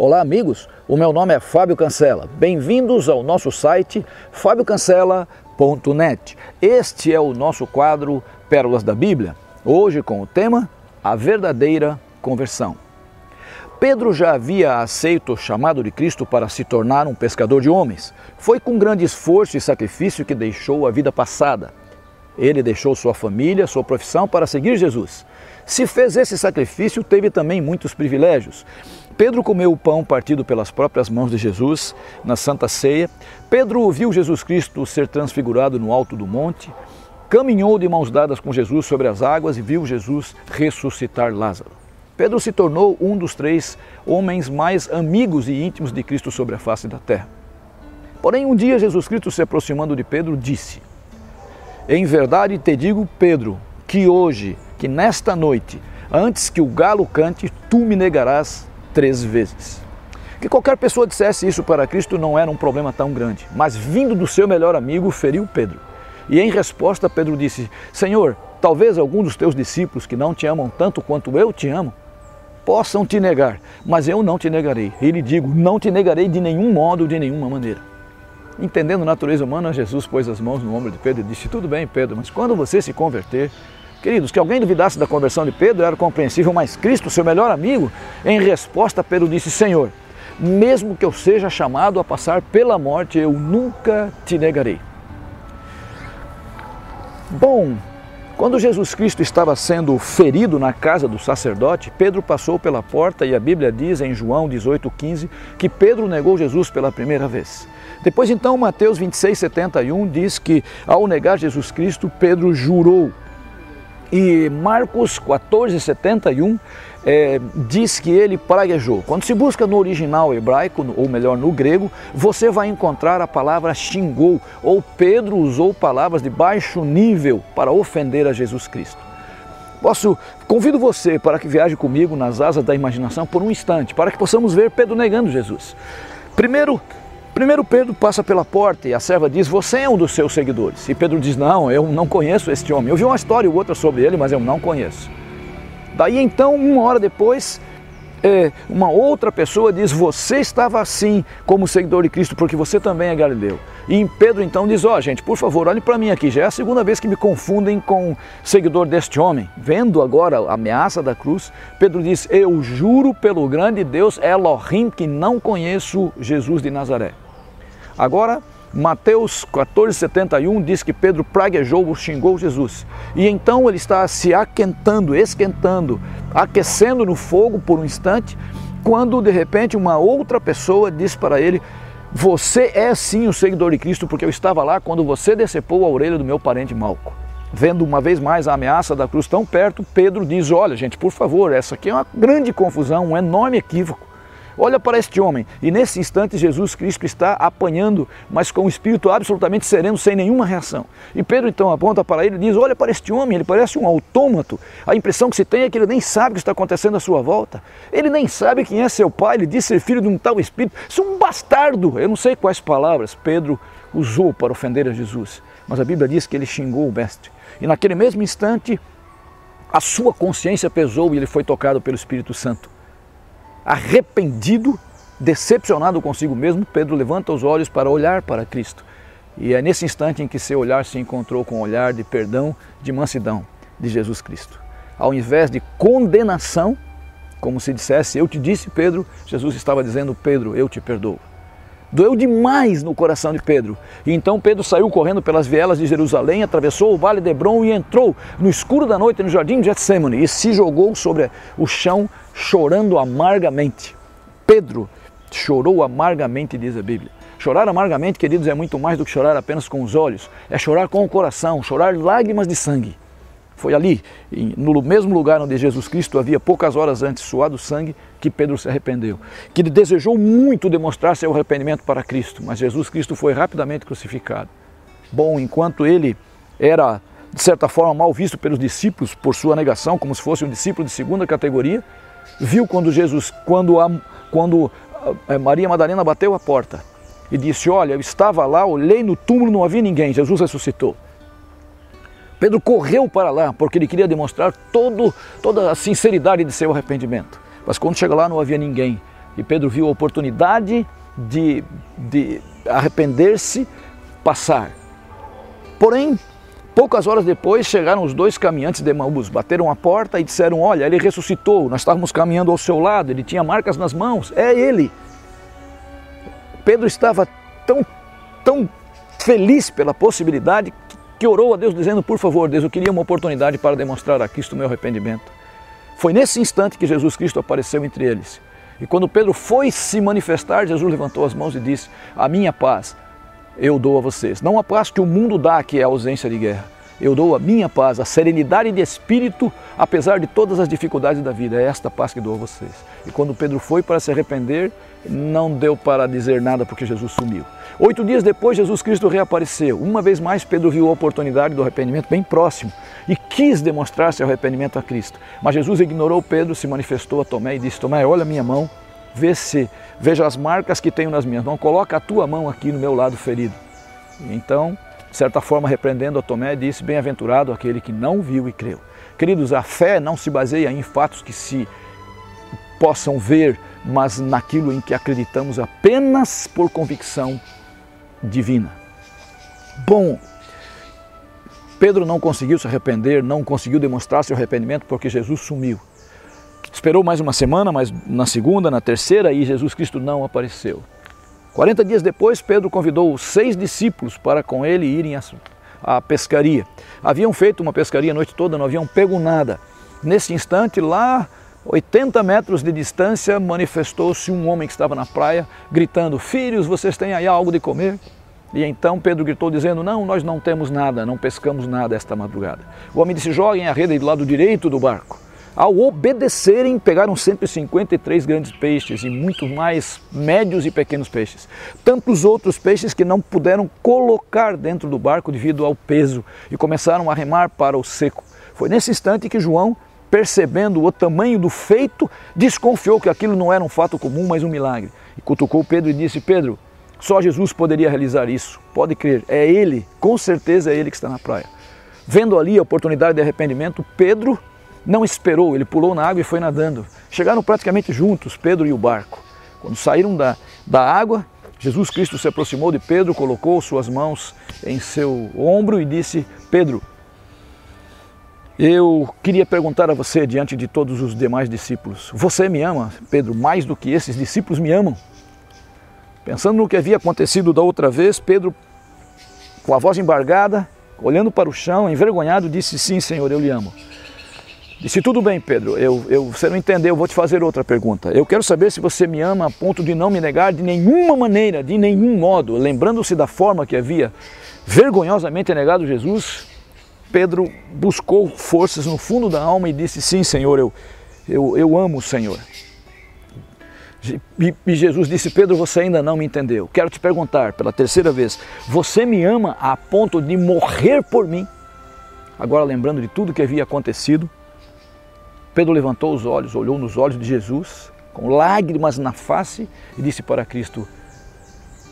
Olá amigos, o meu nome é Fábio Cancela. Bem-vindos ao nosso site fabiocancela.net. Este é o nosso quadro Pérolas da Bíblia, hoje com o tema A Verdadeira Conversão. Pedro já havia aceito o chamado de Cristo para se tornar um pescador de homens. Foi com grande esforço e sacrifício que deixou a vida passada. Ele deixou sua família, sua profissão para seguir Jesus. Se fez esse sacrifício, teve também muitos privilégios. Pedro comeu o pão partido pelas próprias mãos de Jesus na Santa Ceia. Pedro viu Jesus Cristo ser transfigurado no alto do monte. Caminhou de mãos dadas com Jesus sobre as águas e viu Jesus ressuscitar Lázaro. Pedro se tornou um dos 3 homens mais amigos e íntimos de Cristo sobre a face da terra. Porém, um dia Jesus Cristo, se aproximando de Pedro, disse: "Em verdade te digo, Pedro, que hoje, que nesta noite, antes que o galo cante, tu me negarás 3 vezes. Que qualquer pessoa dissesse isso para Cristo não era um problema tão grande, mas vindo do seu melhor amigo, feriu Pedro. E em resposta, Pedro disse: Senhor, talvez algum dos teus discípulos que não te amam tanto quanto eu te amo, possam te negar, mas eu não te negarei. E lhe digo, não te negarei de nenhum modo, de nenhuma maneira. Entendendo a natureza humana, Jesus pôs as mãos no ombro de Pedro e disse: tudo bem, Pedro, mas quando você se converter... Queridos, que alguém duvidasse da conversão de Pedro era compreensível, mas Cristo, seu melhor amigo, em resposta, Pedro disse: Senhor, mesmo que eu seja chamado a passar pela morte, eu nunca te negarei. Bom, quando Jesus Cristo estava sendo ferido na casa do sacerdote, Pedro passou pela porta e a Bíblia diz em João 18,15 que Pedro negou Jesus pela primeira vez. Depois então Mateus 26,71 diz que ao negar Jesus Cristo, Pedro jurou. E Marcos 14,71 diz que ele praguejou. Quando se busca no original hebraico, ou melhor no grego, você vai encontrar a palavra xingou, ou Pedro usou palavras de baixo nível para ofender a Jesus Cristo. Convido você para que viaje comigo nas asas da imaginação por um instante, para que possamos ver Pedro negando Jesus. Primeiro Pedro passa pela porta e a serva diz: você é um dos seus seguidores. E Pedro diz: não, eu não conheço este homem. Eu vi uma história ou outra sobre ele, mas eu não conheço. Daí então, uma hora depois, uma outra pessoa diz: você estava assim como seguidor de Cristo, porque você também é galileu. E Pedro então diz: gente, por favor, olhe para mim aqui, já é a segunda vez que me confundem com seguidor deste homem. Vendo agora a ameaça da cruz, Pedro diz: eu juro pelo grande Deus Elohim que não conheço Jesus de Nazaré. Agora, Mateus 14,71 diz que Pedro praguejou ou xingou Jesus. E então ele está se esquentando, aquecendo no fogo por um instante, quando de repente uma outra pessoa diz para ele: você é sim o seguidor de Cristo, porque eu estava lá quando você decepou a orelha do meu parente Malco. Vendo uma vez mais a ameaça da cruz tão perto, Pedro diz: olha gente, por favor, essa aqui é uma grande confusão, um enorme equívoco. Olha para este homem, e nesse instante Jesus Cristo está apanhando, mas com o espírito absolutamente sereno, sem nenhuma reação. E Pedro então aponta para ele e diz: olha para este homem, ele parece um autômato. A impressão que se tem é que ele nem sabe o que está acontecendo à sua volta. Ele nem sabe quem é seu pai, ele diz ser filho de um tal espírito. Isso é um bastardo. Eu não sei quais palavras Pedro usou para ofender a Jesus, mas a Bíblia diz que ele xingou o mestre. E naquele mesmo instante, a sua consciência pesou e ele foi tocado pelo Espírito Santo. Arrependido, decepcionado consigo mesmo, Pedro levanta os olhos para olhar para Cristo. E é nesse instante em que seu olhar se encontrou com o olhar de perdão, de mansidão de Jesus Cristo. Ao invés de condenação, como se dissesse: eu te disse, Pedro, Jesus estava dizendo: Pedro, eu te perdoo. Doeu demais no coração de Pedro. E então Pedro saiu correndo pelas vielas de Jerusalém, atravessou o vale de Hebron e entrou no escuro da noite no jardim de Getsêmani e se jogou sobre o chão, chorando amargamente. Pedro chorou amargamente, diz a Bíblia. Chorar amargamente, queridos, é muito mais do que chorar apenas com os olhos. É chorar com o coração, chorar lágrimas de sangue. Foi ali, no mesmo lugar onde Jesus Cristo havia poucas horas antes suado sangue, que Pedro se arrependeu. Que ele desejou muito demonstrar seu arrependimento para Cristo, mas Jesus Cristo foi rapidamente crucificado. Bom, enquanto ele era, de certa forma, mal visto pelos discípulos por sua negação, como se fosse um discípulo de segunda categoria, viu quando Maria Madalena bateu a porta e disse: olha, eu estava lá, olhei no túmulo, não havia ninguém, Jesus ressuscitou. Pedro correu para lá porque ele queria demonstrar toda a sinceridade de seu arrependimento. Mas quando chega lá não havia ninguém. E Pedro viu a oportunidade de arrepender-se passar. Porém, poucas horas depois chegaram os dois caminhantes de Emaús, bateram a porta e disseram: olha, ele ressuscitou, nós estávamos caminhando ao seu lado, ele tinha marcas nas mãos, é ele. Pedro estava tão feliz pela possibilidade que orou a Deus dizendo: por favor, Deus, eu queria uma oportunidade para demonstrar a Cristo o meu arrependimento. Foi nesse instante que Jesus Cristo apareceu entre eles. E quando Pedro foi se manifestar, Jesus levantou as mãos e disse: a minha paz eu dou a vocês. Não a paz que o mundo dá, que é a ausência de guerra. Eu dou a minha paz, a serenidade de espírito, apesar de todas as dificuldades da vida. É esta paz que dou a vocês. E quando Pedro foi para se arrepender, não deu para dizer nada porque Jesus sumiu. 8 dias depois, Jesus Cristo reapareceu. Uma vez mais, Pedro viu a oportunidade do arrependimento bem próximo e quis demonstrar seu arrependimento a Cristo. Mas Jesus ignorou Pedro, se manifestou a Tomé e disse: Tomé, olha a minha mão, veja as marcas que tenho nas minhas mãos, coloca a tua mão aqui no meu lado ferido. E então, de certa forma, repreendendo a Tomé, disse: bem-aventurado aquele que não viu e creu. Queridos, a fé não se baseia em fatos que se possam ver, mas naquilo em que acreditamos apenas por convicção divina. Bom, Pedro não conseguiu se arrepender, não conseguiu demonstrar seu arrependimento porque Jesus sumiu. Esperou mais uma semana, mas na segunda, na terceira, e Jesus Cristo não apareceu. 40 dias depois, Pedro convidou 6 discípulos para com ele irem à pescaria. Haviam feito uma pescaria a noite toda, não haviam pego nada. Nesse instante, lá, 80 metros de distância, manifestou-se um homem que estava na praia, gritando: filhos, vocês têm aí algo de comer? E então Pedro gritou dizendo: não, nós não temos nada, não pescamos nada esta madrugada. O homem disse: joguem a rede do lado direito do barco. Ao obedecerem, pegaram 153 grandes peixes e muito mais médios e pequenos peixes. Tantos outros peixes que não puderam colocar dentro do barco devido ao peso e começaram a remar para o seco. Foi nesse instante que João, percebendo o tamanho do feito, desconfiou que aquilo não era um fato comum, mas um milagre. E cutucou Pedro e disse: Pedro, só Jesus poderia realizar isso. Pode crer, é Ele, com certeza é Ele que está na praia. Vendo ali a oportunidade de arrependimento, Pedro não esperou, ele pulou na água e foi nadando. Chegaram praticamente juntos, Pedro e o barco. Quando saíram da água, Jesus Cristo se aproximou de Pedro, colocou suas mãos em seu ombro e disse: Pedro, eu queria perguntar a você diante de todos os demais discípulos: você me ama, Pedro, mais do que esses discípulos me amam? Pensando no que havia acontecido da outra vez, Pedro, com a voz embargada, olhando para o chão, envergonhado, disse: sim, Senhor, eu lhe amo. Disse: tudo bem, Pedro, você não entendeu, eu vou te fazer outra pergunta. Eu quero saber se você me ama a ponto de não me negar de nenhuma maneira, de nenhum modo. Lembrando-se da forma que havia vergonhosamente negado Jesus, Pedro buscou forças no fundo da alma e disse: sim, Senhor, eu amo o Senhor. E Jesus disse: Pedro, você ainda não me entendeu. Quero te perguntar pela terceira vez: você me ama a ponto de morrer por mim? Agora, lembrando de tudo que havia acontecido, Pedro levantou os olhos, olhou nos olhos de Jesus, com lágrimas na face, e disse para Cristo: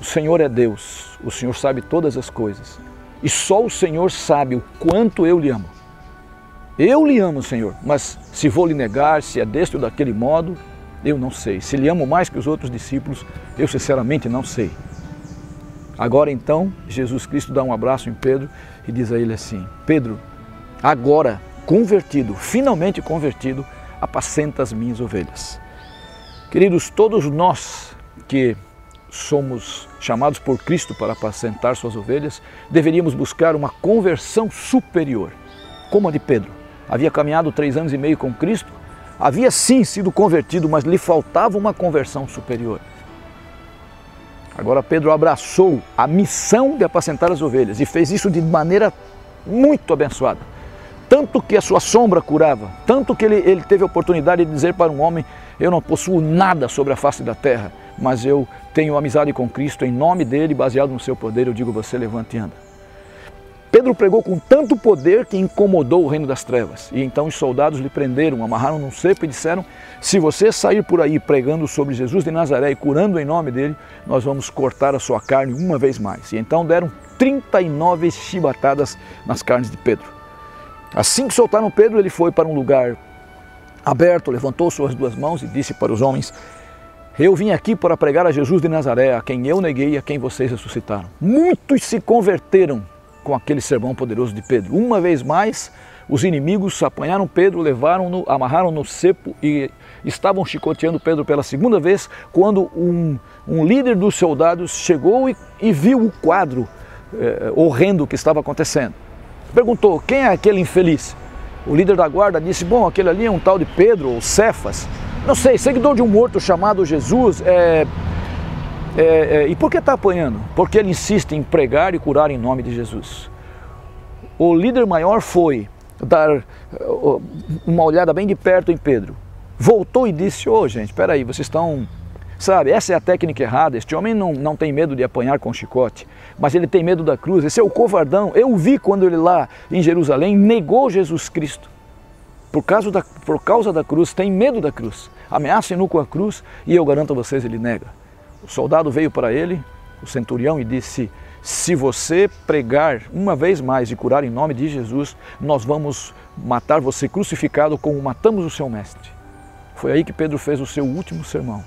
o Senhor é Deus, o Senhor sabe todas as coisas, e só o Senhor sabe o quanto eu lhe amo. Eu lhe amo, Senhor, mas se vou lhe negar, se é deste ou daquele modo, eu não sei. Se lhe amo mais que os outros discípulos, eu sinceramente não sei. Agora então, Jesus Cristo dá um abraço em Pedro e diz a ele assim: Pedro, agora convertido, finalmente convertido, apacenta as minhas ovelhas. Queridos, todos nós que somos chamados por Cristo para apacentar suas ovelhas, deveríamos buscar uma conversão superior, como a de Pedro. Havia caminhado 3 anos e meio com Cristo, havia sim sido convertido, mas lhe faltava uma conversão superior. Agora Pedro abraçou a missão de apacentar as ovelhas e fez isso de maneira muito abençoada. Tanto que a sua sombra curava, tanto que ele teve a oportunidade de dizer para um homem: eu não possuo nada sobre a face da terra, mas eu tenho amizade com Cristo, em nome dele, baseado no seu poder, eu digo: você levante e anda. Pedro pregou com tanto poder que incomodou o reino das trevas. E então os soldados lhe prenderam, amarraram num cepo e disseram: se você sair por aí pregando sobre Jesus de Nazaré e curando em nome dele, nós vamos cortar a sua carne uma vez mais. E então deram 39 chibatadas nas carnes de Pedro. Assim que soltaram Pedro, ele foi para um lugar aberto, levantou suas 2 mãos e disse para os homens: Eu vim aqui para pregar a Jesus de Nazaré, a quem eu neguei e a quem vocês ressuscitaram. Muitos se converteram com aquele sermão poderoso de Pedro. Uma vez mais, os inimigos apanharam Pedro, levaram-no, amarraram no cepo e estavam chicoteando Pedro pela segunda vez, quando um líder dos soldados chegou e viu o quadro horrendo que estava acontecendo. Perguntou: quem é aquele infeliz? O líder da guarda disse: bom, aquele ali é um tal de Pedro ou Cefas, não sei, seguidor de um morto chamado Jesus. E por que está apanhando? Porque ele insiste em pregar e curar em nome de Jesus. O líder maior foi dar uma olhada bem de perto em Pedro, voltou e disse: ô gente, espera aí, vocês estão... Sabe, essa é a técnica errada. Este homem não tem medo de apanhar com chicote, mas ele tem medo da cruz. Esse é o covardão. Eu o vi quando ele lá em Jerusalém negou Jesus Cristo. Por causa da cruz, tem medo da cruz. Ameacem-no com a cruz e eu garanto a vocês, ele nega. O soldado veio para ele, o centurião, e disse: se você pregar uma vez mais e curar em nome de Jesus, nós vamos matar você crucificado como matamos o seu mestre. Foi aí que Pedro fez o seu último sermão.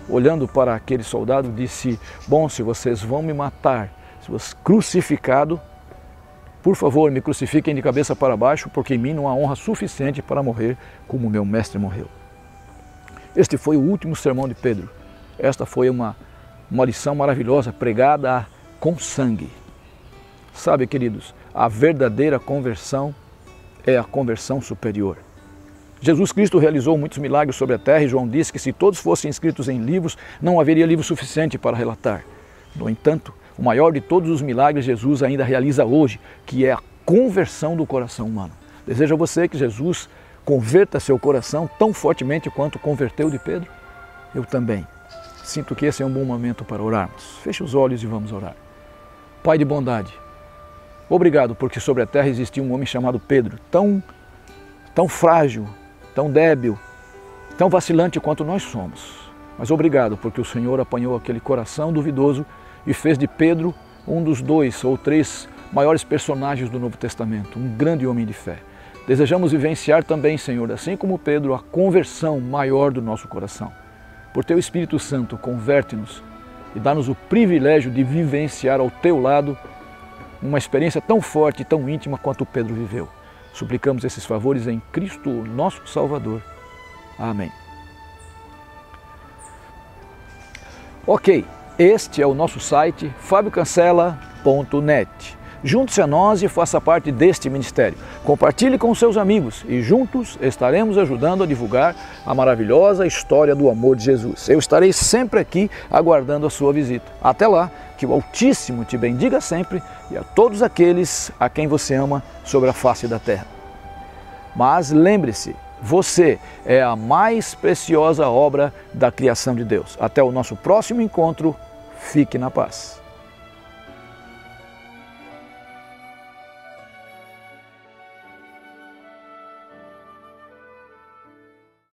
Olhando para aquele soldado, disse: bom, se vocês vão me matar, se você crucificado, por favor, me crucifiquem de cabeça para baixo, porque em mim não há honra suficiente para morrer como meu mestre morreu. Este foi o último sermão de Pedro. Esta foi uma lição maravilhosa, pregada com sangue. Sabe, queridos, a verdadeira conversão é a conversão superior. Jesus Cristo realizou muitos milagres sobre a terra e João disse que se todos fossem escritos em livros, não haveria livro suficiente para relatar. No entanto, o maior de todos os milagres Jesus ainda realiza hoje, que é a conversão do coração humano. Deseja você que Jesus converta seu coração tão fortemente quanto converteu de Pedro? Eu também. Sinto que esse é um bom momento para orarmos. Feche os olhos e vamos orar. Pai de bondade, obrigado porque sobre a terra existia um homem chamado Pedro, tão frágil, tão débil, tão vacilante quanto nós somos. Mas obrigado porque o Senhor apanhou aquele coração duvidoso e fez de Pedro um dos 2 ou 3 maiores personagens do Novo Testamento, um grande homem de fé. Desejamos vivenciar também, Senhor, assim como Pedro, a conversão maior do nosso coração. Por Teu Espírito Santo, converte-nos e dá-nos o privilégio de vivenciar ao Teu lado uma experiência tão forte e tão íntima quanto Pedro viveu. Suplicamos esses favores em Cristo, nosso Salvador. Amém. Ok, este é o nosso site, fabiocancela.net. Junte-se a nós e faça parte deste ministério. Compartilhe com seus amigos e juntos estaremos ajudando a divulgar a maravilhosa história do amor de Jesus. Eu estarei sempre aqui aguardando a sua visita. Até lá, que o Altíssimo te bendiga sempre e a todos aqueles a quem você ama sobre a face da terra. Mas lembre-se, você é a mais preciosa obra da criação de Deus. Até o nosso próximo encontro, fique na paz.